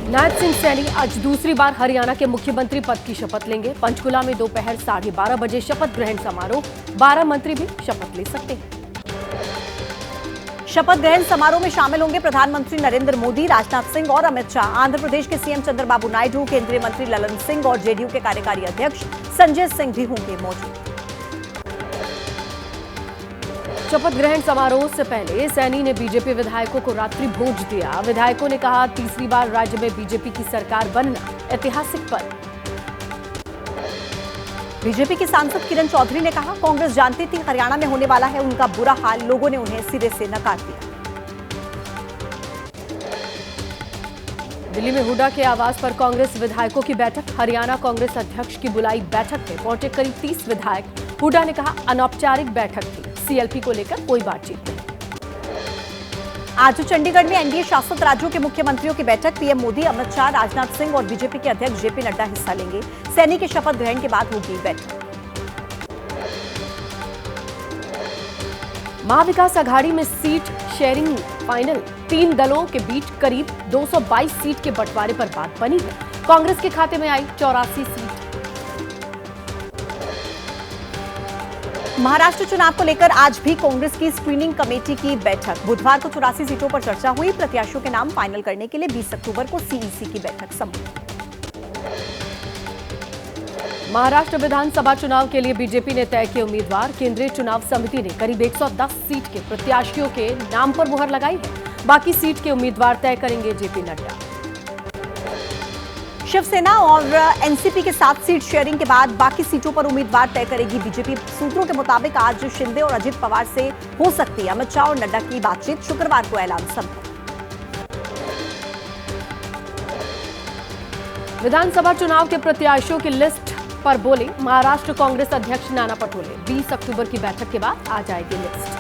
नायब सिंह सैनी आज दूसरी बार हरियाणा के मुख्यमंत्री पद की शपथ लेंगे। पंचकुला में दोपहर 12:30 बजे शपथ ग्रहण समारोह। 12 मंत्री भी शपथ ले सकते हैं। शपथ ग्रहण समारोह में शामिल होंगे प्रधानमंत्री नरेंद्र मोदी, राजनाथ सिंह और अमित शाह। आंध्र प्रदेश के सीएम चंद्रबाबू नायडू, केंद्रीय मंत्री ललन सिंह और जेडीयू के कार्यकारी अध्यक्ष संजय सिंह भी होंगे मौजूद। शपथ ग्रहण समारोह से पहले सैनी ने बीजेपी विधायकों को रात्रि भोज दिया। विधायकों ने कहा, तीसरी बार राज्य में बीजेपी की सरकार बनना ऐतिहासिक पल। बीजेपी की सांसद किरण चौधरी ने कहा, कांग्रेस जानती थी हरियाणा में होने वाला है उनका बुरा हाल, लोगों ने उन्हें सिरे से नकार दिया। दिल्ली में हुड्डा के आवास पर कांग्रेस विधायकों की बैठक। हरियाणा कांग्रेस अध्यक्ष की बुलाई बैठक में पहुंचे करीब 30 विधायक। हुड्डा ने कहा, अनौपचारिक बैठक थी, सीएलपी को लेकर कोई बातचीत नहीं। आज चंडीगढ़ में एनडीए शासित राज्यों के मुख्यमंत्रियों की बैठक। पीएम मोदी, अमित शाह, राजनाथ सिंह और बीजेपी के अध्यक्ष जेपी नड्डा हिस्सा लेंगे। सैनी के शपथ ग्रहण के बाद होगी बैठक। महाविकास आघाड़ी में सीट शेयरिंग फाइनल। 3 दलों के बीच करीब 222 सीट के बंटवारे पर बात बनी है। कांग्रेस के खाते में आई 84 सीट। महाराष्ट्र चुनाव को लेकर आज भी कांग्रेस की स्क्रीनिंग कमेटी की बैठक। बुधवार को 84 सीटों पर चर्चा हुई। प्रत्याशियों के नाम फाइनल करने के लिए 20 अक्टूबर को सीईसी की बैठक संपन्न। महाराष्ट्र विधानसभा चुनाव के लिए बीजेपी ने तय किए उम्मीदवार। केंद्रीय चुनाव समिति ने करीब 110 सीट के प्रत्याशियों के नाम पर मुहर लगाई है। बाकी सीट के उम्मीदवार तय करेंगे जेपी नड्डा। शिवसेना और एनसीपी के 7 सीट शेयरिंग के बाद बाकी सीटों पर उम्मीदवार तय करेगी बीजेपी। सूत्रों के मुताबिक आज शिंदे और अजित पवार से हो सकती है अमित शाह और नड्डा की बातचीत। शुक्रवार को ऐलान संभव। विधानसभा चुनाव के प्रत्याशियों की लिस्ट पर बोले महाराष्ट्र कांग्रेस अध्यक्ष नाना पटोले। 20 अक्टूबर की बैठक के बाद आ जाएगी लिस्ट।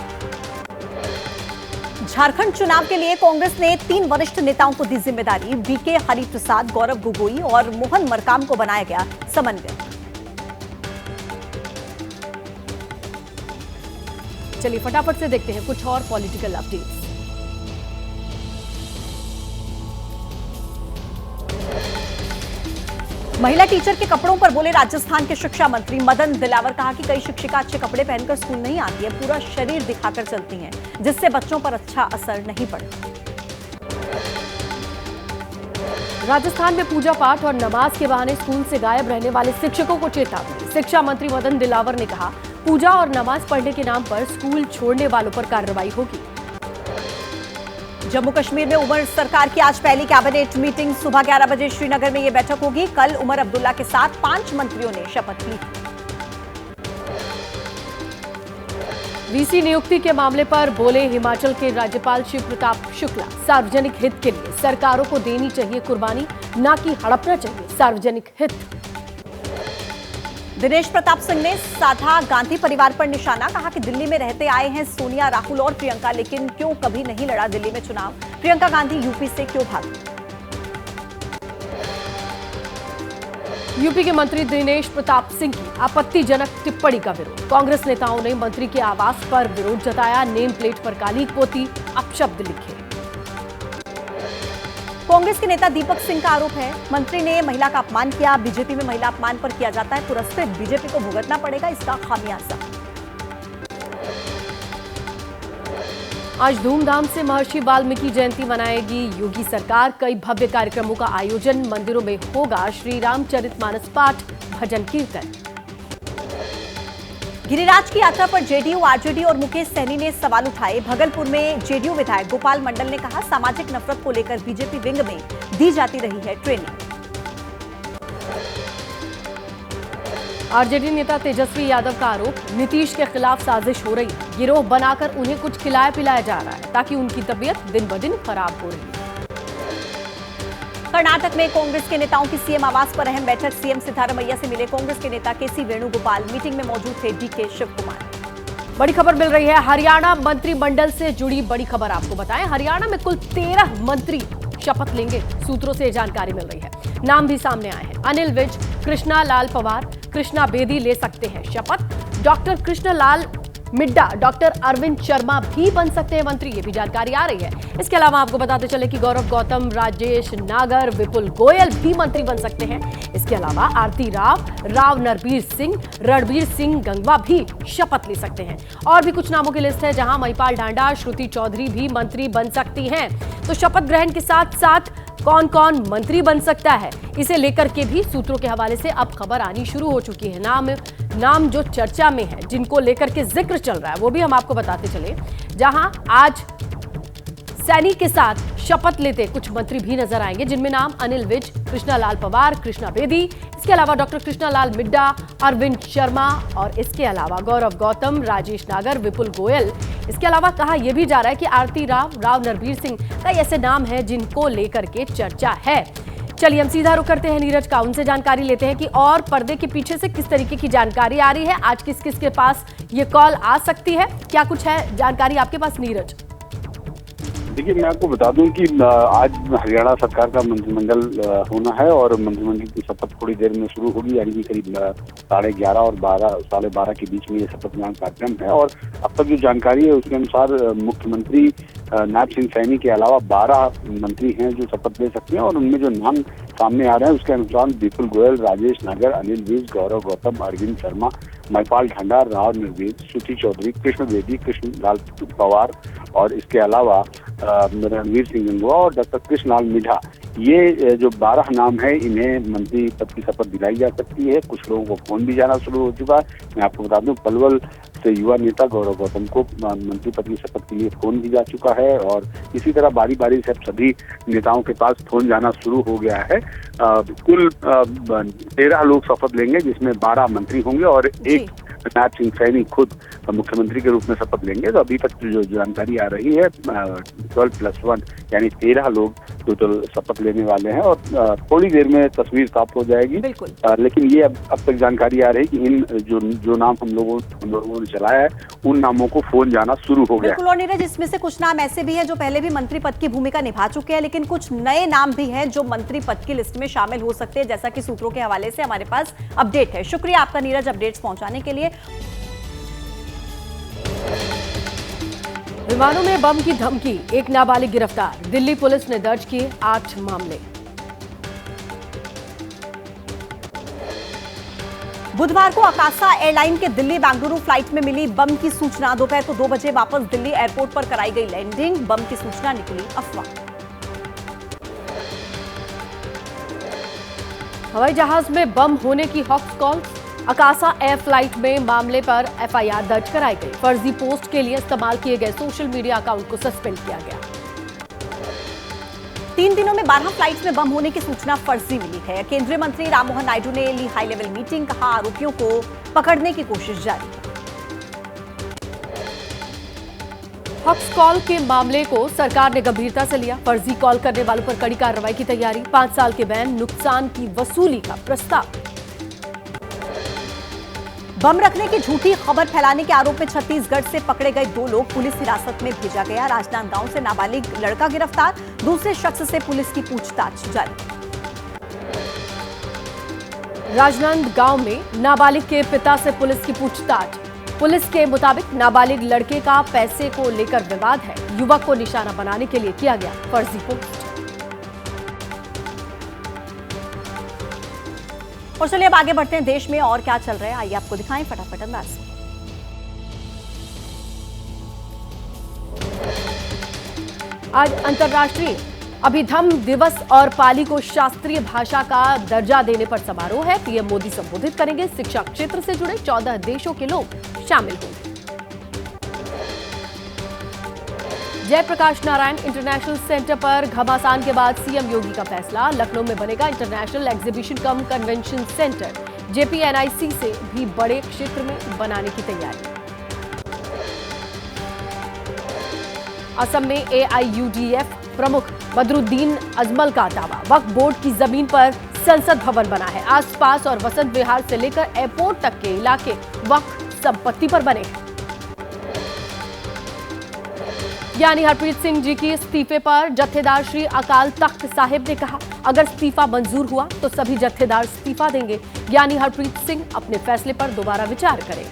झारखंड चुनाव के लिए कांग्रेस ने 3 वरिष्ठ नेताओं को दी जिम्मेदारी। बीके हरिप्रसाद, गौरव गोगोई और मोहन मरकाम को बनाया गया समन्वयक। चलिए फटाफट से देखते हैं कुछ और पॉलिटिकल अपडेट्स। महिला टीचर के कपड़ों पर बोले राजस्थान के शिक्षा मंत्री मदन दिलावर। कहा कि कई शिक्षिका अच्छे कपड़े पहनकर स्कूल नहीं आती है, पूरा शरीर दिखाकर चलती हैं, जिससे बच्चों पर अच्छा असर नहीं पड़ता। राजस्थान में पूजा पाठ और नमाज के बहाने स्कूल से गायब रहने वाले शिक्षकों को चेतावनी। शिक्षा मंत्री मदन दिलावर ने कहा, पूजा और नमाज पढ़ने के नाम पर स्कूल छोड़ने वालों पर कार्रवाई होगी। जम्मू कश्मीर में उमर सरकार की आज पहली कैबिनेट मीटिंग। सुबह 11 बजे श्रीनगर में यह बैठक होगी। कल उमर अब्दुल्ला के साथ 5 मंत्रियों ने शपथ ली। वीसी नियुक्ति के मामले पर बोले हिमाचल के राज्यपाल शिव प्रताप शुक्ला। सार्वजनिक हित के लिए सरकारों को देनी चाहिए कुर्बानी, ना कि हड़पना चाहिए सार्वजनिक हित। दिनेश प्रताप सिंह ने साधा गांधी परिवार पर निशाना। कहा कि दिल्ली में रहते आए हैं सोनिया, राहुल और प्रियंका, लेकिन क्यों कभी नहीं लड़ा दिल्ली में चुनाव। प्रियंका गांधी यूपी से क्यों भागी। यूपी के मंत्री दिनेश प्रताप सिंह की आपत्तिजनक टिप्पणी का विरोध। कांग्रेस नेताओं ने मंत्री के आवास पर विरोध जताया। नेम प्लेट पर काली पोती, अपशब्द लिखे। कांग्रेस के नेता दीपक सिंह का आरोप है, मंत्री ने महिला का अपमान किया। बीजेपी में महिला अपमान पर किया जाता है पुरस्कृत, बीजेपी को भुगतना पड़ेगा इसका खामियाजा। आज धूमधाम से महर्षि वाल्मीकि जयंती मनाएगी योगी सरकार। कई भव्य कार्यक्रमों का आयोजन। मंदिरों में होगा श्री रामचरितमानस पाठ, भजन कीर्तन। गिरिराज की यात्रा पर जेडीयू, आरजेडी और मुकेश सहनी ने सवाल उठाए। भगलपुर में जेडीयू विधायक गोपाल मंडल ने कहा, सामाजिक नफरत को लेकर बीजेपी विंग में दी जाती रही है ट्रेनिंग। आरजेडी नेता तेजस्वी यादव का आरोप, नीतीश के खिलाफ साजिश हो रही है। गिरोह बनाकर उन्हें कुछ खिलाया पिलाया जा रहा है ताकि उनकी तबीयत दिन ब दिन खराब हो रही है। कर्नाटक में कांग्रेस के नेताओं की सीएम आवास पर अहम बैठक। सीएम सिद्धारमैया से मिले कांग्रेस के नेता केसी वेणुगोपाल। मीटिंग में मौजूद थे डीके शिव कुमार। बड़ी खबर मिल रही है हरियाणा मंत्रिमंडल से जुड़ी बड़ी खबर आपको बताएं। हरियाणा में कुल 13 मंत्री शपथ लेंगे। सूत्रों से जानकारी मिल रही है। नाम भी सामने आए हैं। अनिल विज, कृष्णा लाल पंवार, कृष्णा बेदी ले सकते हैं शपथ। डॉक्टर कृष्णा लाल मिड्डा डॉक्टर अरविंद शर्मा भी बन सकते हैं मंत्री, ये भी जानकारी आ रही है। इसके अलावा आपको बताते चले कि गौरव गौतम, राजेश नागर, विपुल गोयल भी मंत्री बन सकते हैं। इसके अलावा आरती राव नरबीर सिंह, रणबीर सिंह गंगवा भी शपथ ले सकते हैं। और भी कुछ नामों की लिस्ट है जहां महिपाल ढांडा, श्रुति चौधरी भी मंत्री बन सकती हैं। तो शपथ ग्रहण के साथ साथ कौन कौन मंत्री बन सकता है, इसे लेकर के भी सूत्रों के हवाले से अब खबर आनी शुरू हो चुकी है। नाम जो चर्चा में है, जिनको लेकर के जिक्र चल रहा है, वो भी हम आपको बताते चले। जहां आज सैनी के साथ शपथ लेते कुछ मंत्री भी नजर आएंगे, जिनमें नाम अनिल विज, कृष्णालाल पवार, कृष्णा बेदी, इसके अलावा डॉक्टर कृष्णालाल मिड्डा, अरविंद शर्मा और इसके अलावा गौरव गौतम, राजेश नागर, विपुल गोयल। इसके अलावा कहा यह भी जा रहा है कि आरती राव नरबीर सिंह कई ऐसे नाम हैं जिनको लेकर के चर्चा है। चलिए हम सीधा रुख करते हैं नीरज का, उनसे जानकारी लेते हैं कि और पर्दे के पीछे से किस तरीके की जानकारी आ रही है, आज किस किस के पास ये कॉल आ सकती है, क्या कुछ है जानकारी आपके पास नीरज? देखिए, मैं आपको बता दूं कि आज हरियाणा सरकार का मंत्रिमंडल होना है और मंत्रिमंडल की शपथ थोड़ी देर में शुरू होगी, यानी कि करीब 11:30 और 12:30 के बीच में ये शपथ ग्रहण कार्यक्रम है। और अब तक जो जानकारी है उसके अनुसार मुख्यमंत्री नायब सिंह सैनी के अलावा 12 मंत्री हैं जो शपथ ले सकते हैं। और उनमें जो नाम सामने आ रहे हैं उसके अनुसार विपुल गोयल, राजेश नागर, अनिल विज, गौरव गौतम, अरविंद शर्मा, महिपाल ढांडा, राव नरबीर, श्रुति चौधरी, कृष्ण बेदी, कृष्णलाल पवार और इसके अलावा रणबीर सिंह गंगवा और डॉक्टर कृष्णलाल मिड्डा, ये जो 12 नाम है, इन्हें मंत्री पद की शपथ दिलाई जा सकती है। कुछ लोगों को फोन भी जाना शुरू हो चुका है। मैं आपको बता दूं, पलवल से युवा नेता गौरव गौतम को मंत्री पद की शपथ के लिए फोन भी जा चुका है और इसी तरह बारी बारी से सभी नेताओं के पास फोन जाना शुरू हो गया है। कुल 13 लोग शपथ लेंगे, जिसमें 12 मंत्री होंगे और एक नायब सिंह सैनी खुद मुख्यमंत्री के रूप में शपथ लेंगे। तो अभी तक जो जानकारी आ रही है 12+1 यानी 13 लोग टोटल शपथ लेने वाले हैं और थोड़ी देर में तस्वीर साफ हो जाएगी। लेकिन ये अब तक जानकारी आ रही है कि इन जो नाम हम लोगों ने चलाया है, उन नामों को फोन जाना शुरू हो गया। बिल्कुल। और नीरज, इसमें से कुछ नाम ऐसे भी हैं जो पहले भी मंत्री पद की भूमिका निभा चुके हैं, लेकिन कुछ नए नाम भी हैं जो मंत्री पद की लिस्ट में शामिल हो सकते हैं, जैसा कि सूत्रों के हवाले से हमारे पास अपडेट है। शुक्रिया आपका नीरज, अपडेट्स पहुंचाने के लिए। विमानों में बम की धमकी, एक नाबालिग गिरफ्तार, दिल्ली पुलिस ने दर्ज किए 8 मामले। बुधवार को आकाशा एयरलाइन के दिल्ली बेंगलुरु फ्लाइट में मिली बम की सूचना। दोपहर को 2 बजे वापस दिल्ली एयरपोर्ट पर कराई गई लैंडिंग, बम की सूचना निकली अफवाह। हवाई जहाज में बम होने की हॉक्स कॉल, आकाशा एयर फ्लाइट में मामले पर एफआईआर दर्ज कराई गई। फर्जी पोस्ट के लिए इस्तेमाल किए गए सोशल मीडिया अकाउंट को सस्पेंड किया गया। 3 दिनों में 12 फ्लाइट्स में बम होने की सूचना फर्जी मिली है। केंद्रीय मंत्री राममोहन नायडू ने ली हाई लेवल मीटिंग, कहा आरोपियों को पकड़ने की कोशिश जारी है। हॉक्स कॉल के मामले को सरकार ने गंभीरता से लिया, फर्जी कॉल करने वालों पर कड़ी कार्रवाई की तैयारी। 5 साल के बैन, नुकसान की वसूली का प्रस्ताव। बम रखने की झूठी खबर फैलाने के आरोप में छत्तीसगढ़ से पकड़े गए 2 लोग पुलिस हिरासत में भेजा गया। राजनांदगांव से नाबालिग लड़का गिरफ्तार, दूसरे शख्स से पुलिस की पूछताछ जारी। राजनांदगांव में नाबालिग के पिता से पुलिस की पूछताछ। पुलिस के मुताबिक नाबालिग लड़के का पैसे को लेकर विवाद है, युवक को निशाना बनाने के लिए किया गया फर्जी पोस्ट। और चलिए अब आगे बढ़ते हैं, देश में और क्या चल रहा है आइए आपको दिखाएं फटाफट अंदाज से। आज अंतर्राष्ट्रीय अभिधम्म दिवस और पाली को शास्त्रीय भाषा का दर्जा देने पर समारोह है। पीएम मोदी संबोधित करेंगे। शिक्षा क्षेत्र से जुड़े 14 देशों के लोग शामिल होंगे। जयप्रकाश नारायण इंटरनेशनल सेंटर पर घमासान के बाद सीएम योगी का फैसला। लखनऊ में बनेगा इंटरनेशनल एग्जीबिशन कम कन्वेंशन सेंटर। जेपीएनआईसी से भी बड़े क्षेत्र में बनाने की तैयारी। असम में एआईयूडीएफ प्रमुख बदरुद्दीन अजमल का दावा, वक्फ बोर्ड की जमीन पर संसद भवन बना है। आसपास और वसंत विहार से लेकर एयरपोर्ट तक के इलाके वक्फ संपत्ति पर बने हैं। ज्ञानी हरप्रीत सिंह जी की इस्तीफे पर जत्थेदार श्री अकाल तख्त साहिब ने कहा, अगर इस्तीफा मंजूर हुआ तो सभी जत्थेदार इस्तीफा देंगे। ज्ञानी हरप्रीत सिंह अपने फैसले पर दोबारा विचार करें।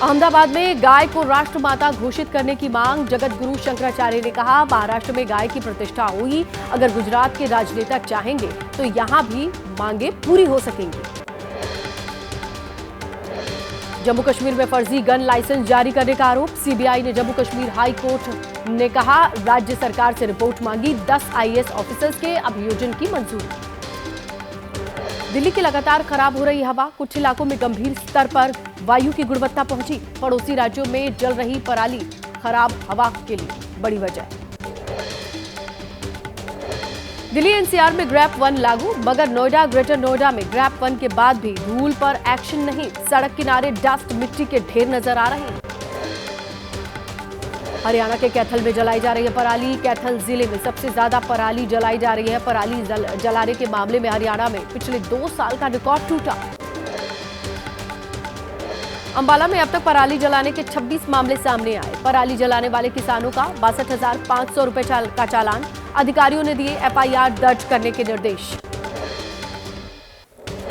अहमदाबाद में गाय को राष्ट्रमाता घोषित करने की मांग, जगत गुरु शंकराचार्य ने कहा, महाराष्ट्र में गाय की प्रतिष्ठा हुई, अगर गुजरात के राजनेता चाहेंगे तो यहां भी मांगे पूरी हो सकेंगी। जम्मू कश्मीर में फर्जी गन लाइसेंस जारी करने का आरोप, सीबीआई ने जम्मू कश्मीर हाई कोर्ट ने कहा, राज्य सरकार से रिपोर्ट मांगी, 10 आईएएस ऑफिसर्स के अभियोजन की मंजूरी। दिल्ली की लगातार खराब हो रही हवा, कुछ इलाकों में गंभीर स्तर पर वायु की गुणवत्ता पहुंची, पड़ोसी राज्यों में जल रही पराली खराब हवा के लिए बड़ी वजह। दिल्ली एनसीआर में ग्रैप 1 लागू, मगर नोएडा, ग्रेटर नोएडा में ग्रैप 1 के बाद भी रूल पर एक्शन नहीं, सड़क किनारे डस्ट मिट्टी के ढेर नजर आ रहे हैं। हरियाणा के कैथल में जलाई जा रही है पराली, कैथल जिले में सबसे ज्यादा पराली जलाई जा रही है। पराली जलाने के मामले में हरियाणा में पिछले 2 साल का रिकॉर्ड टूटा। अंबाला में अब तक पराली जलाने के 26 मामले सामने आए। पराली जलाने वाले किसानों का 62,500 रुपए का चालान, अधिकारियों ने दिए एफआईआर दर्ज करने के निर्देश।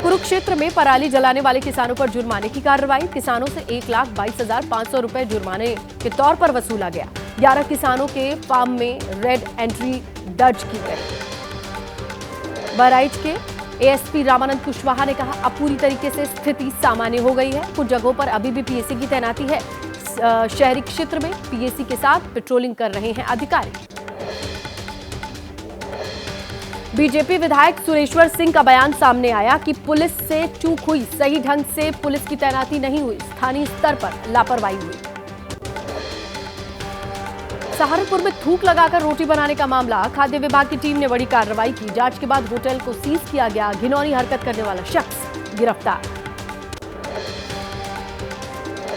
कुरुक्षेत्र में पराली जलाने वाले किसानों पर जुर्माने की कार्रवाई, किसानों से 1,22,500 रुपए जुर्माने के तौर पर वसूला गया। 11 किसानों के फार्म में रेड एंट्री दर्ज की गई। बहराइच के एएसपी रामानंद कुशवाहा ने कहा, अब पूरी तरीके से स्थिति सामान्य हो गई है, कुछ जगहों पर अभी भी पीएसी की तैनाती है। शहरी क्षेत्र में पीएसी के साथ पेट्रोलिंग कर रहे हैं अधिकारी। बीजेपी विधायक सुरेश्वर सिंह का बयान सामने आया कि पुलिस से चूक हुई, सही ढंग से पुलिस की तैनाती नहीं हुई, स्थानीय स्तर पर लापरवाही हुई। सहारनपुर में थूक लगाकर रोटी बनाने का मामला, खाद्य विभाग की टीम ने बड़ी कार्रवाई की, जांच के बाद होटल को सीज किया गया, घिनौनी हरकत करने वाला शख्स गिरफ्तार।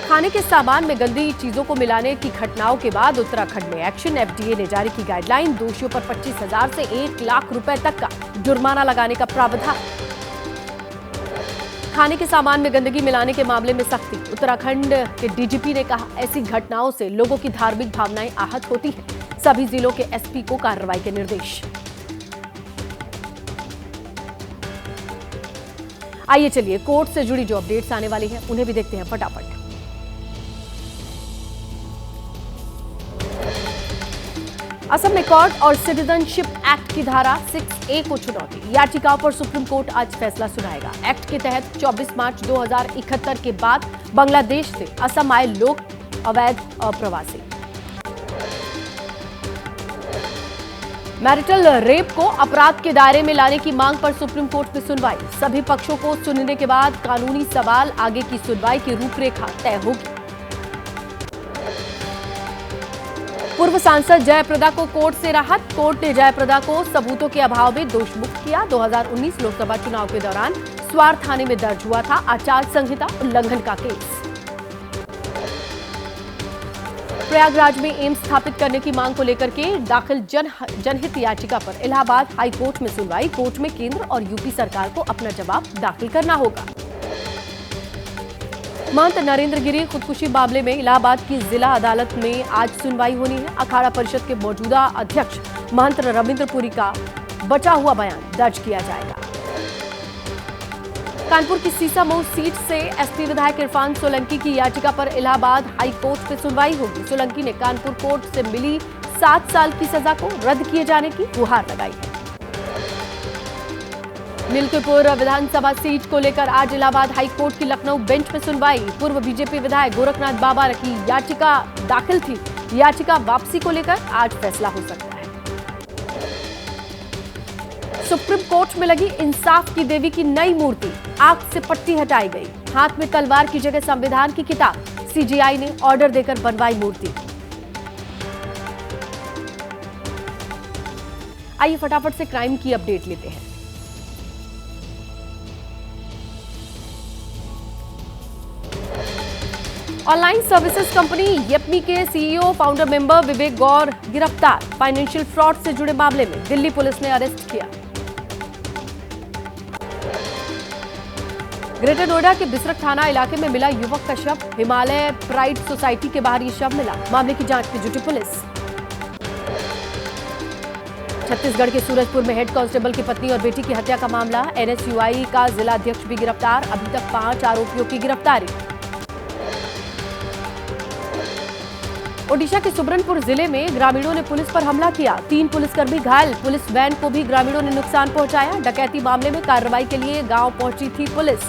खाने के सामान में गंदी चीजों को मिलाने की घटनाओं के बाद उत्तराखंड में एक्शन, एफडीए ने जारी की गाइडलाइन, दोषियों पर 25,000 से 1 लाख रुपए तक का जुर्माना लगाने का प्रावधान। खाने के सामान में गंदगी मिलाने के मामले में सख्ती, उत्तराखंड के डीजीपी ने कहा, ऐसी घटनाओं से लोगों की धार्मिक भावनाएं आहत होती हैं, सभी जिलों के एसपी को कार्रवाई के निर्देश। आइए चलिए कोर्ट से जुड़ी जो अपडेट्स आने वाली हैं उन्हें भी देखते हैं फटाफट। असम रिकॉर्ड और सिटीजनशिप एक्ट की धारा 6A को चुनौती, याचिकाओं पर सुप्रीम कोर्ट आज फैसला सुनाएगा। एक्ट के तहत 24 मार्च 2071 के बाद बांग्लादेश से असम आए लोग अवैध अप्रवासी। मैरिटल रेप को अपराध के दायरे में लाने की मांग पर सुप्रीम कोर्ट में सुनवाई, सभी पक्षों को सुनने के बाद कानूनी सवाल, आगे की सुनवाई की रूपरेखा तय होगी। पूर्व सांसद जयप्रदा को कोर्ट से राहत, कोर्ट ने जयप्रदा को सबूतों के अभाव में दोषमुक्त किया। 2019 लोकसभा चुनाव के दौरान स्वार थाने में दर्ज हुआ था आचार संहिता उल्लंघन का केस। प्रयागराज में एम्स स्थापित करने की मांग को लेकर के दाखिल जनहित याचिका पर इलाहाबाद हाई कोर्ट में सुनवाई, कोर्ट में केंद्र और यूपी सरकार को अपना जवाब दाखिल करना होगा। महंत नरेंद्र गिरी खुदकुशी मामले में इलाहाबाद की जिला अदालत में आज सुनवाई होनी है। अखाड़ा परिषद के मौजूदा अध्यक्ष महंत रविंद्रपुरी का बचा हुआ बयान दर्ज किया जाएगा। कानपुर की सीसामऊ सीट से एसपी विधायक इरफान सोलंकी की याचिका पर इलाहाबाद हाई कोर्ट में सुनवाई होगी। सोलंकी ने कानपुर कोर्ट से मिली 7 साल की सजा को रद्द किए जाने की गुहार लगाई है। मिल्कीपुर विधानसभा सीट को लेकर आज इलाहाबाद हाई कोर्ट की लखनऊ बेंच में सुनवाई। पूर्व बीजेपी विधायक गोरखनाथ बाबा की याचिका दाखिल थी, याचिका वापसी को लेकर आज फैसला हो सकता है। सुप्रीम कोर्ट में लगी इंसाफ की देवी की नई मूर्ति, आंख से पट्टी हटाई गई, हाथ में तलवार की जगह संविधान की किताब, सीजीआई ने ऑर्डर देकर बनवाई मूर्ति। आइए फटाफट से क्राइम की अपडेट लेते हैं। ऑनलाइन सर्विसेज कंपनी येपमी के सीईओ फाउंडर मेंबर विवेक गौर गिरफ्तार, फाइनेंशियल फ्रॉड से जुड़े मामले में दिल्ली पुलिस ने अरेस्ट किया। ग्रेटर नोएडा के बिसरख थाना इलाके में मिला युवक का शव, हिमालय प्राइड सोसाइटी के बाहर ये शव मिला, मामले की जांच में जुटी पुलिस। छत्तीसगढ़ के सूरजपुर में हेड कांस्टेबल की पत्नी और बेटी की हत्या का मामला, एनएसयूआई का जिला अध्यक्ष भी गिरफ्तार, अभी तक 5 आरोपियों की गिरफ्तारी। ओडिशा के सुबर्णपुर जिले में ग्रामीणों ने पुलिस पर हमला किया। 3 पुलिसकर्मी घायल। पुलिस वैन को भी ग्रामीणों ने नुकसान पहुंचाया। डकैती मामले में कार्रवाई के लिए गांव पहुंची थी पुलिस।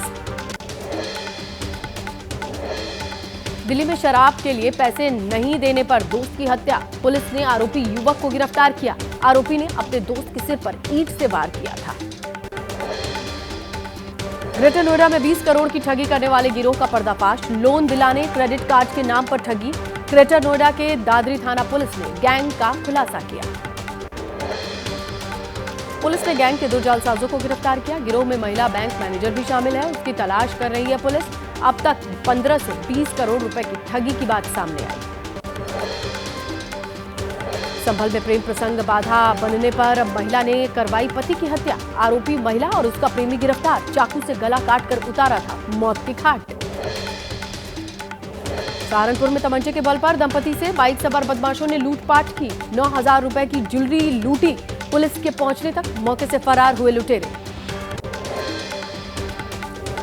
दिल्ली में शराब के लिए पैसे नहीं देने पर दोस्त की हत्या। पुलिस ने आरोपी युवक को गिरफ्तार किया। आरोपी ने अपने दोस्त के सिर पर ईंट से वार किया था। ग्रेटर नोएडा में 20 करोड़ की ठगी करने वाले गिरोह का पर्दाफाश। लोन दिलाने, क्रेडिट कार्ड के नाम पर ठगी। ग्रेटर नोएडा के दादरी थाना पुलिस ने गैंग का खुलासा किया। पुलिस ने गैंग के 2 जालसाजों को गिरफ्तार किया। गिरोह में महिला बैंक मैनेजर भी शामिल है। उसकी तलाश कर रही है पुलिस। अब तक 15 से 20 करोड़ रुपए की ठगी की बात सामने आई। संभल में प्रेम प्रसंग बाधा बनने पर महिला ने करवाई पति की हत्या। आरोपी महिला और उसका प्रेमी गिरफ्तार। चाकू से गला काटकर उतारा था मौत की घाट। सहारनपुर में तमंचे के बल पर दंपति से बाइक सवार बदमाशों ने लूटपाट की। 9,000 रुपए की ज्वेलरी लूटी। पुलिस के पहुंचने तक मौके से फरार हुए लुटेरे।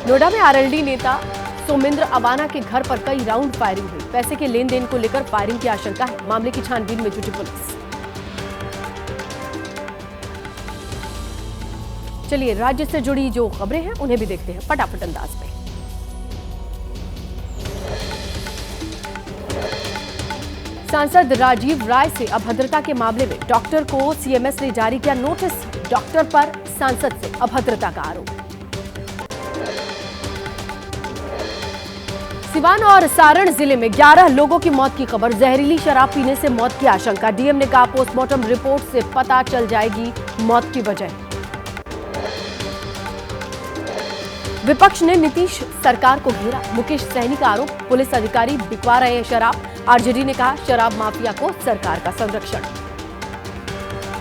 नोएडा में आरएलडी नेता सोमेंद्र अवाना के घर पर कई राउंड फायरिंग हुई। पैसे के लेन देन को लेकर फायरिंग की आशंका है। मामले की छानबीन में जुटी पुलिस। चलिए राज्य से जुड़ी जो खबरें हैं उन्हें भी देखते हैं फटाफट अंदाज में। सांसद राजीव राय से अभद्रता के मामले में डॉक्टर को सीएमएस ने जारी किया नोटिस। डॉक्टर पर सांसद से अभद्रता का आरोप। सिवान और सारण जिले में 11 लोगों की मौत की खबर। जहरीली शराब पीने से मौत की आशंका। डीएम ने कहा पोस्टमार्टम रिपोर्ट से पता चल जाएगी मौत की वजह। विपक्ष ने नीतीश सरकार को घेरा। मुकेश सहनी का आरोप, पुलिस अधिकारी बिकवा रहे हैं शराब। आरजेडी ने कहा शराब माफिया को सरकार का संरक्षण।